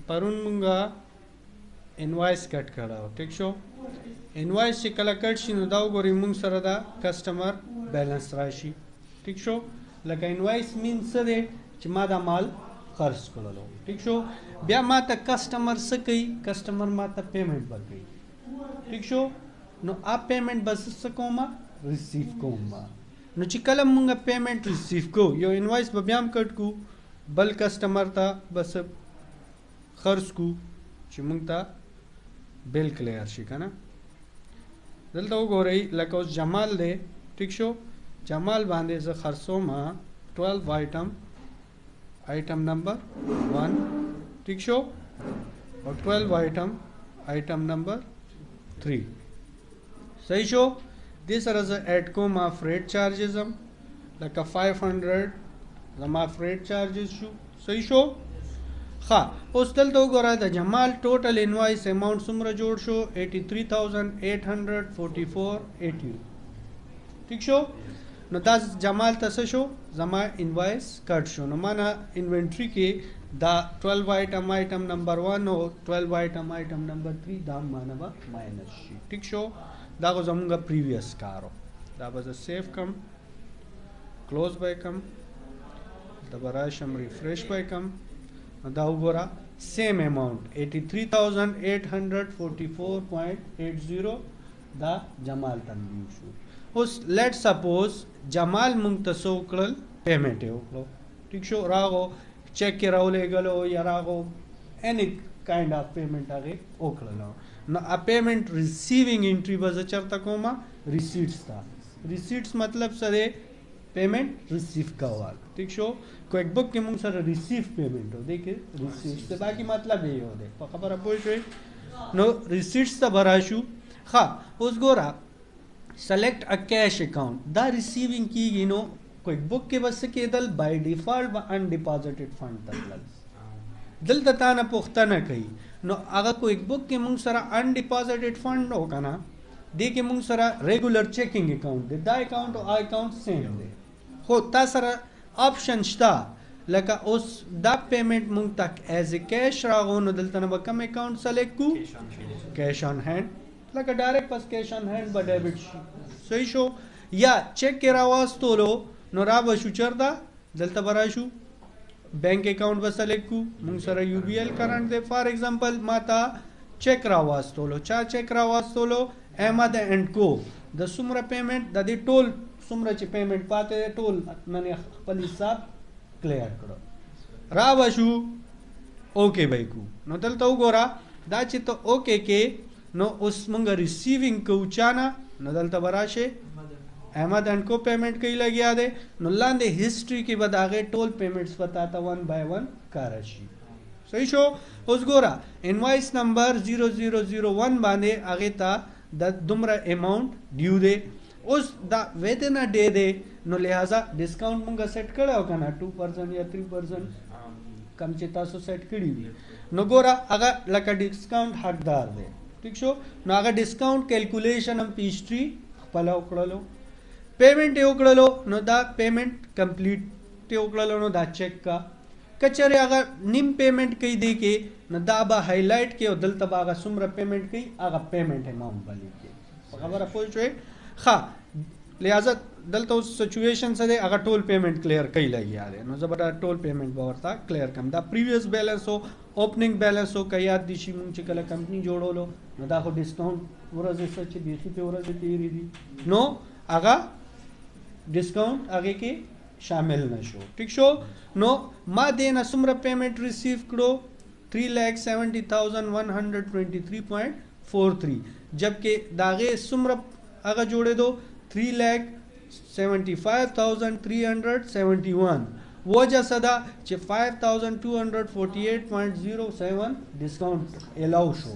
پرون مونږه انوایس کټ کړو ټیک شو انوایس چې کله کټ شي نو دا وګورئ مونږ سره دا کسٹمر بیلنس راشي ټیک شو لکه انوایس مین څه دی چې ما دا مال خرڅ کړلو ټیک شو بیا ما ته کسٹمر څه کوي کسٹمر ما ته پیمنٹ ورکوي ټیک شو نو ا پیمنٹ بس څه کوم ریسیو کوم نو چې کله مونږه پیمنٹ ریسیو کو یو انوایس به بیا هم کټ کو بل کسٹمر ته بس خرڅ کو چې مونږ ته بیل کلیر شي کنه دلته وګورئ لکه اوس جمال دی ټیک شو جمال باندې زه خرڅوم 12 آیټم نمبر 1 ټیک شو او 12 آیټم نمبر 3 صحیح شو دې سره زه اډ کوم فریټ چارجز هم لکه 500 زما فریټ چارجز شو صحیح شو ها اوس دلته وګوره د جمال ټوټل انوایس اماونټ څومره جوړ شو 83,844.80 ٹھیک شو نو دا جمال ته څه شو زما انوایس کټ شو نو معنا انوینټری کې دا 12 آیټم نمبر 1 او 12 آیټم نمبر 3 دا معنا به ماینس شي ٹھیک شو دا غو زموږه پریویس کارو دا به سیف کم کلوز بای کم دا براشم ریفریش بای کم دا وګوره سیم اماونٹ 83,844.80 دا جمال تنظیم شو اوس لیٹ سپوز جمال مونږ ته څو کړل پیمنٹ یې وکړو ټیک شو راغو چیک کې راولېږلو یا راغو any kind of payment هغه وکړلو نو ا پیمنٹ ریسیوینګ انټری به زه چرته کومه ریسیټس تا ریسیټس مطلب څه دی پیمنٹ ریسیو کول ٹھیک شو کویک بک کې موږ سره ریسیو پیمنٹ هو دیکھئ ریسیټس ته باقي مطلب یې هو دی په خبره پوه شئ نو ریسیټس ته براشو ها اوس ګوره select a cash account دا receiving کیږي نو کویک بک کې بس کېدل by default به undeposited fund تلل دلته تا نه پوښتنه کوي نو هغه کویک بک کې موږ سره undeposited fund هو کنه دې کې موږ سره ریګولر چیکنګ اکاؤنٹ دی دا اکاؤنٹ او اکاؤنٹ سیم دی خو تا سره آپشن شته لکه اوس دا پیمنٹ موږ تک ایز ا کیش راغو نو دلته نه به کوم اکاؤنٹ سلیکټ کو کیش آن هینډ لکه ډایرکټ پس کیش آن هینډ به ډیبټ شي صحیح شو یا چیک کې راواستولو نو را به شو چرته دلته به راشو بینک اکاؤنٹ به سلیکټ کو موږ سره یو بی ایل کرنٹ دی فار ایگزامپل ما ته چیک راواستولو چا چیک راواستولو احمد اینڈ کو د څومره پیمنٹ د دې ټول څومره چې پیمنٹ پاتې ټول نن خپل حساب کلیر کړو را به شو اوکے بای کو نو دلته وګوره دا چې ته اوکے کې نو اوس مونږ ریسیوینګ کو چانا نو دلته براشه احمد اینڈ کو پیمنٹ کوي لګیا دی نو لاندې هیستوري کې به داغه ټول پیمنټس پتاته 1 by 1 کار شي صحیح شو اوس ګوره انوایس نمبر 0001 باندې هغه تا د دومره اماونٹ ډیو دی اوس دا ویدن ا ډے دی نو لہذا ډیسکاونټ مونږه سیټ کړو کنه 2% یا 3% کم چې تاسو سیټ کړی وي نو ګوره هغه لکه ډیسکاونټ حقدار دی ٹھیک شو نو هغه ډیسکاونټ کیلکولیشن هم پی هیستوري خپل وکړلو پیمنٹ یې وکړلو نو دا پیمنٹ کمپلیټ ته وکړلو نو دا چیک کا کچره هغه نیم پیمنٹ کوي دی کې نو دا به هایلایټ کې او دلته به هغه څومره پیمنٹ کوي هغه پیمنٹ اماونٹ بلی کې خبره پوه شئ ها لہذا دلته اوس سچویشن سره هغه ټول پیمنٹ کلیر کوي لګیا دی نو زبر ټول پیمنٹ به ورته کلیر کم دا پریویس بیلنس او اوپننګ بیلنس او کیا دي شي مونږ چې کله کمپنی جوړولو نو دا خو ډیسکاونټ ورځې څه چې بیخي په ورځې تیری دي نو هغه ډیسکاونټ هغه کې شامل نشو ٹھیک شو نو ما دینه څومره پیمنٹ ریسیو کړو 3,70,123.43 جبکې داغه څومره هغه جوړې دو 3,75,371 وجه صدا چې 5,248.07 ډیسکاونټ الاو شو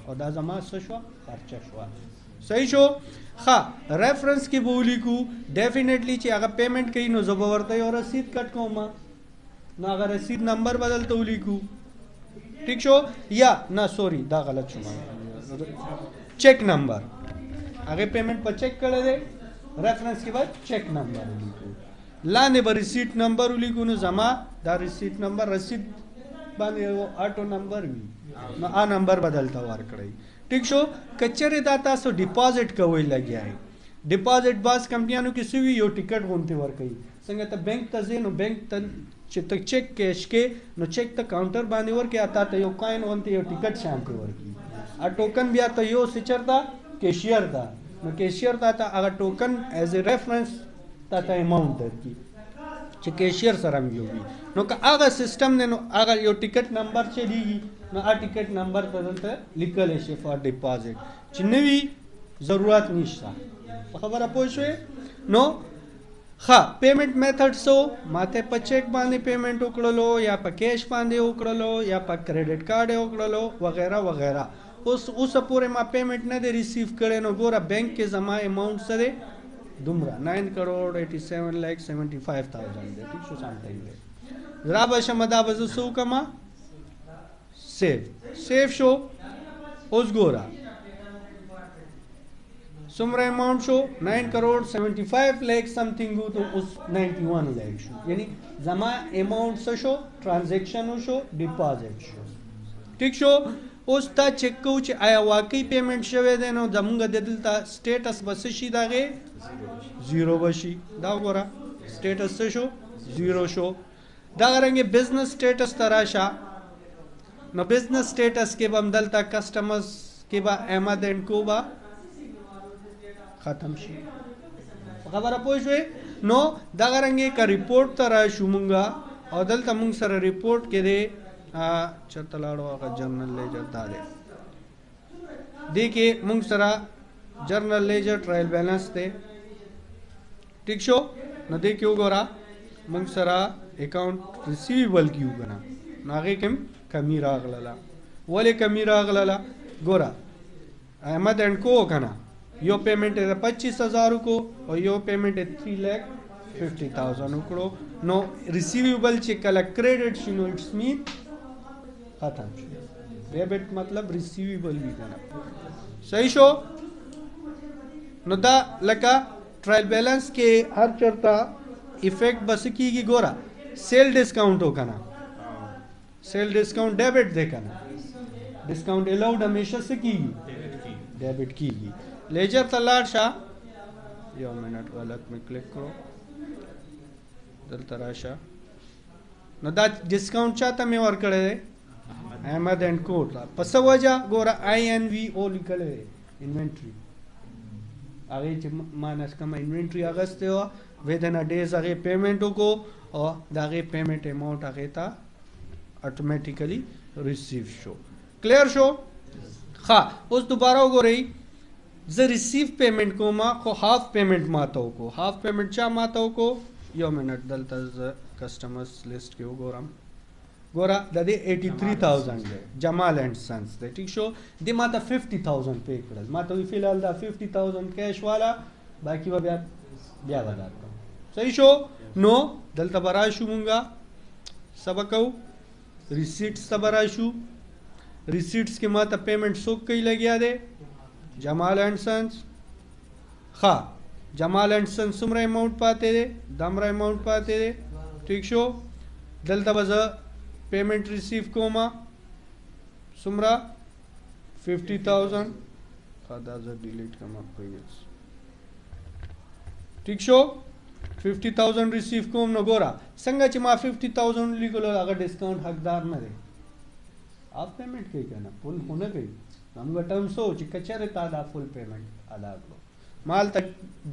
او دا زما څه شو خرچه شو صحیح شو ها ریفرنس کې بولی کو ډیفینیټلی چې هغه پیمنٹ کوي نو زه به ورته یو رسید کټ کوم نو هغه رسید نمبر بدلته ولیکو ٹھیک شو یا نه سوري دا غلط شو چیک نمبر هغه پیمنٹ په چیک کړه دے ریفرنس کې بعد چیک نمبر ولیکو لاندې به ریسیټ نمبر ولیکو نو زما دا ریسیټ نمبر رسید باندې یو آټو نمبر وي نو آ نمبر بدلته ورکړئ. ټیک شو. که چېرې دا تاسو ډیپازټ کوئ لګیا یې ډیپازټ باز کمپنیانو کې څه وي یو ټیکټ غوندې ورکوي. څنګه ته بینک ته ځې نو بینک ته چې ته چیک کیش کې نو چیک ته کاونټر باندې ورکوي یا تا ته یو کوین غوندې یو ټیکټ شانتې ورکوي. ا ټوکن بیا ته یو سچر ته کیشیر ته نو کیشیر ته هغه ټوکن ایز ا ریفرنس تا ته اماونټ درکړي چې کیشیر سره هم یو وي. نو که هغه سیستم دی نو هغه یو ټیکټ نمبر چلیږي نو هغه ټیکټ نمبر ته دلته لیکلی شي فار ډیپازټ چې نوي ضرورت نشته. په خبره پوه شوې. نو ښه پیمنټ میتھډ سو ماته په چیک باندې پیمنٹ وکړلو یا په کیش باندې وکړلو یا په کریډټ کارت وکړلو وغیرہ وغیرہ. اوس پورې ما پیمنٹ نه دی ریسیو کړی نو ګوره بینک کې زما اماونټ سره دومره 9,87,75,000 دی. ٹھیک شو سم ټایم دی. زرا بشم دا بز سو کما سیو شو. اوس ګوره سمره اماؤنٹ شو 9,75,00,000 سمثینگ ہو تو اس 91 lakh شو. یعنی زما اماؤنٹ څه شو ټرانزیکشن شو ډیپازټ شو. ٹھیک شو. اوس تا چیک کو چې آیا واقعي پیمنٹ شوی دی نو زمونږ د دلته سټیټس بس شي دغه زیرو بشي. دا ګوره سټیټس څه شو زیرو شو. دا رنګ بزنس سټیټس تراشه نو بزنس سټیټس کې به دلته کسٹمرز کې به احمد اینڈ کو با ختم شي. خبره پوه شوې. نو دغه رنګې که ریپورټ ته راشو مونږه او دلته مونږ سره ریپورټ کې دی چېرته لاړو هغه جرنل لیجر دا دی دې کې مونږ سره جرنل لیجر ټرایل بیلنس دی. ٹھیک شو. نو دې کې وګوره مونږ سره اکاؤنٹ ریسیویبل کیو کنه نو هغې کې هم کمی راغله. ولې کمی راغله ګوره احمد اینڈ کو کنه یو پیمنٹ 25,000 کو اور یو پیمنٹ 3,50,000 کړو نو ریسیویبل چې کله کریډټ شي نو اټس مین ختم شي. ډیبټ مطلب ریسیویبل وی کنه. صحیح شو. نو دا لکه ټرایل بیلنس کې هر چرته افیکٹ بس کیږي. ګوره سیل ډسکاؤنٹ ہو کنه سیل ډسکاؤنٹ ډیبټ دی کنه ډسکاؤنٹ الاؤډ همیشه څه کیږي ډیبټ کیږي. لیجر ته لاړ شه یو منټ غلط مې کلیک کړو دلته راشه نو دا ډسکاؤنٹ چاته مې ورکړی دی احمد اینڈ کو ته. په څه وجه ګوره INVO لیکلی دی انوینټري هغې چې ما نس کومه انوینټري اخیستې وه ودن ا ډیز هغې پیمنټ وکړو او د هغې پیمنټ اماؤنټ هغې ته اټومیټیکلی ریسیو شو. کلیر شو. ښه اوس دوباره وګورئ زه ریسیو پیمنٹ کوم خو هاف پیمنٹ ماته وکړو. هاف پیمنٹ چا ماته وکړو یو منټ دلته زه کسټمرز لیسټ کې وګورم. ګوره د دې 83,000 دی جمال اینڈ سنس دی. ٹھیک شو. دې ماته 50,000 پے کړل. ماته وی فی الحال دا 50,000 کیش والا باقي به بیا درکړم. صحیح شو. نو دلته به راشو مونږه څه به کوو ریسیټس ته به راشو. ریسیټس کې ماته پیمنٹ څوک کوي لګیا دی جمال اینڈ سنس. ښه جمال اینڈ سنس څومره اماؤنٹ پاتې دی دمره اماؤنٹ پاتې دی. ٹھیک شو. دلته به زه پیمنٹ ریسیو کوم څومره 50,000 ښه دا زه ډیلیټ کوم پریویس. ٹھیک شو. 50,000 ریسیو کوم نو ګوره څنګه چې ما 50,000 لیکلو هغه ډسکاؤنٹ حقدار نه دی آپ پیمنٹ کوي که نه فل خو نه کوي. همغه ټرم سو چې که چېرې تا دا فل پیمنٹ ادا کړو مال ته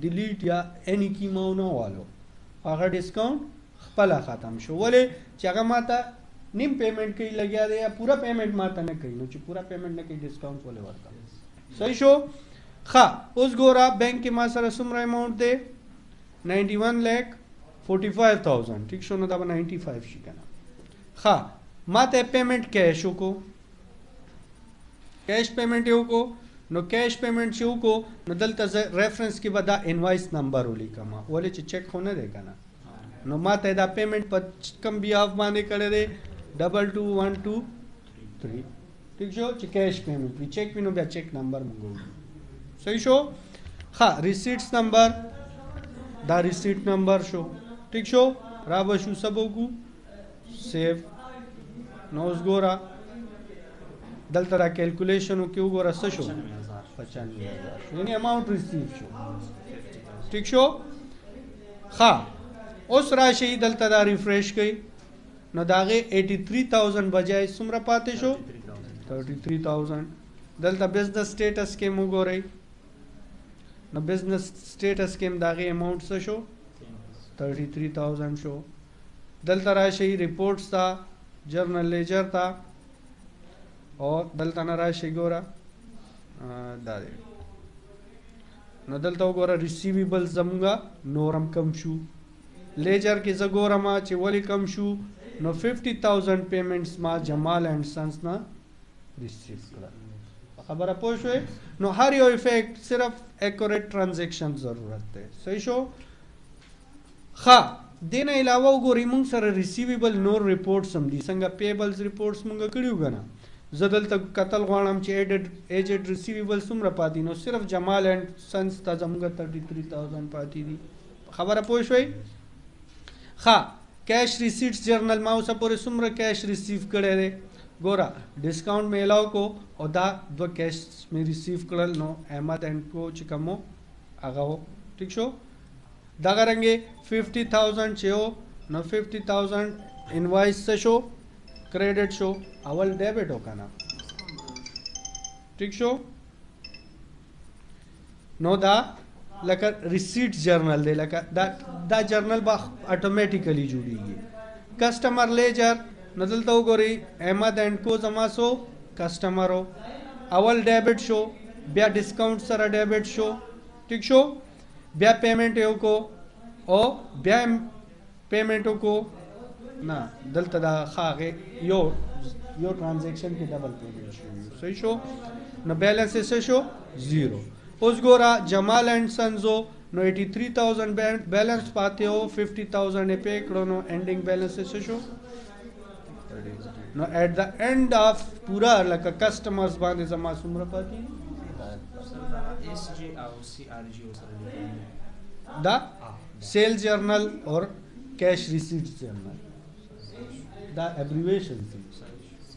ډیلیټ یا اینی کیمه ونه والو هغه ډسکاؤنٹ خپله ختم شو. ولې چې هغه ما ته نیم پیمنٹ کوي لګیا دی یا پوره پیمنٹ ما ته نه کوي نو چې پوره پیمنٹ نه کوي ډسکاؤنٹ ولې ورکړم. صحیح شو. ښه اوس ګوره بینک کې ما سره څومره اماؤنٹ دی 91,45,000. ٹھیک شو. نو دا به 95 شي که نه. ښه ما ته پیمنٹ کیش وکړو کیش پیمنٹ یې وکړو نو کیش پیمنٹ چې وکړو نو دلته زه ریفرنس کې به دا انوایس نمبر ولیکم ولې چې چیک خو نه دی که نه نو ما ته دا پیمنٹ په کم بیاف باندې کړی دی 22,123. ٹھیک شو. چې کیش پیمنٹ وي چیک وي نو بیا چیک نمبر مونږ وکړو. صحیح شو. ښه ریسیټس نمبر دا ریسیټ نمبر شو. ٹھیک شو. را به شو سب وکړو سیو نو اوس ګوره دلته را کیلکولیشن وکړو وګوره څه شو 95,000 شو یعنی اماونټ ریسیو شو ٹھیک شو ښه اوس راشي دلته دا ریفریش کړئ نو د هغې 83,000 بجای څومره پاتې شو 33,000 دلته بزنس سټیټس کې مو ګورئ نو بزنس سټیټس کې هم د هغې اماونټ څه شو 33,000 شو دلته راشي ریپورټس ته جرنل لیجر ته او دلته نه راشي ګوره دا دی نو دلته وګوره ریسیویبل زموږه نورم کم شو لیجر کې زه ګورم چې ولې کم شو نو 50,000 پیمنټس ما جمال اینڈ سنس نه ریسیو کړل خبره پوه شوې نو هر یو افیکٹ صرف ایکوریٹ ټرانزیکشن ضرورت دی صحیح شو ښه دې نه علاوه وګورئ موږ سره ریسیویبل نور ریپورټس هم دي څنګه پیبلز ریپورټس موږ کړي که نه زه دلته کتل غواړم چې ایجډ ریسیویبل څومره پاتې نو صرف جمال اینڈ سنس ته زموږ 33,000 پاتې دي خبره پوه شوئ ښه کیش ریسیټس جرنل ما اوسه پورې څومره کیش ریسیو کړی دی ګوره ډسکاؤنټ مې الاو کو او دا 2 کیش مې ریسیو کړل نو احمد اینډ کو چې کوم و هغه و ټیک شو دغه رنګې 50,000 چې و نو 50,000 انوایس څه شو کریډټ شو اول ډیبټ و که نه ٹھیک شو نو دا لکه ریسیټ جرنل دی لکه دا جرنل به اتومیټیکلی جوړیږي کسٹمر لیجر نو دلته وګورئ احمد اینڈ کو زما سو کسٹمر و اول ډیبټ شو بیا ډسکاؤنټ سره ډیبټ شو ٹھیک شو بیا پیمنٹ یو کو او بیا پیمنٹ کو نه دلته دا خاغه یو ټرانزیکشن کې ډبل پیمنٹ شو صحیح شو نو بیلنس څه شو 0 اوس ګوره جمال اینڈ سنزو نو 83,000 بیلنس پاتې او 50,000 یې پے کړو نو اینڈنگ بیلنس څه شو نو ایٹ دا اینڈ آف پورا لکه کسٹمرز باندې زما څومره پاتې دا سیل جرنل اور کیش ریسیٹ جرنل دا ابریویشن دي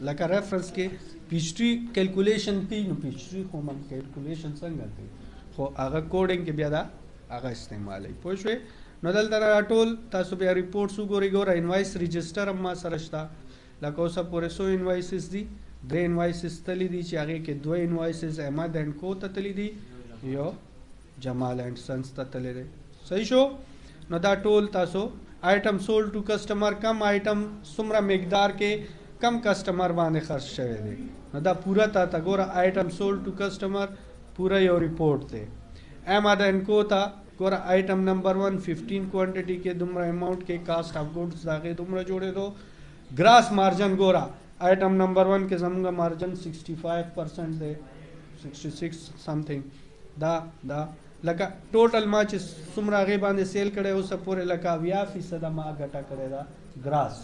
لکه ریفرنس کې پیچټری کیلکولیشن کوي نو پیچټری خو من کیلکولیشن څنګه کوي خو هغه کوډینګ کې بیا دا هغه استعمالوي پوه شوې نو دلته راټول تاسو بیا ریپورټس وګورئ ګوره انوایس رجسټر هم ما سره شته لکه اوسه پورې 100 انوایسز دي 3 انوایسز تللی دي چې هغې کې 2 انوایسز احمد اینډ کو ته تللی دي یو جمال اینډ سنس ته تللی دی صحیح شو نو دا ټول تاسو آیټم سولډ ټو کسٹمر کم آیټم څومره مقدار کې کم کسٹمر باندې خرچ شوی دی نو دا پورا تا ګوره آیټم سولډ ټو کسٹمر پورا یو ریپورټ دی احمد اینڈ کو ته ګوره آیټم نمبر 1 15 کوانټیټي کې دومره اماؤنٹ کې کاسٹ اف ګوډز د هغې دومره جوړېدو گراس مارجن ګوره آیټم نمبر 1 کې زموږ مارجن 65% دی 66 سمثینګ دا لکه ټوټل ما چې څومره هغې باندې سیل کړی اوسه پورې لکه 80% ما ګټه کړې ده ګراس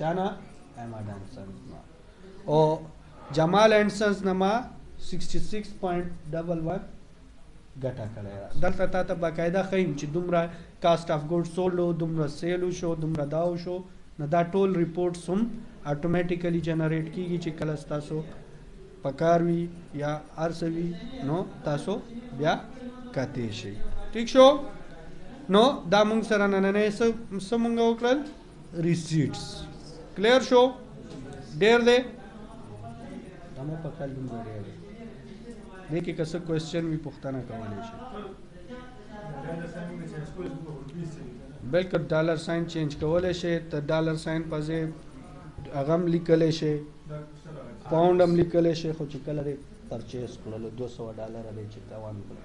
چا نه احمد اینډ سنز نه او جمال اینډ سنز نه ما 66.11 ګټه کړې ده دلته تا ته باقاعده ښیم چې دومره کاسټ اف ګوډ سولډ و دومره سیل وشو دومره دا وشو نو دا ټول ریپورټس هم اتومیټیکلی جنریټ کیږي چې کله ستاسو پکار وي یا هر څه وي نو تاسو بیا کتی شئ ٹھیک شو نو دا موږ سره نننی څه موږ وکړل ریسیټس کلیر شو ډېر دی دا مو په خیال دومره ډېر دی دې کې که څه کوېسچن وي پوښتنه کولی شي بلکل ډالر ساین چینج کولی شئ ته ډالر ساین په ځای هغه هم لیکلی شئ پاونډ هم لیکلی شئ خو چې کله دې پرچیز کړلو 200 ډالره دی چې تاوان کړل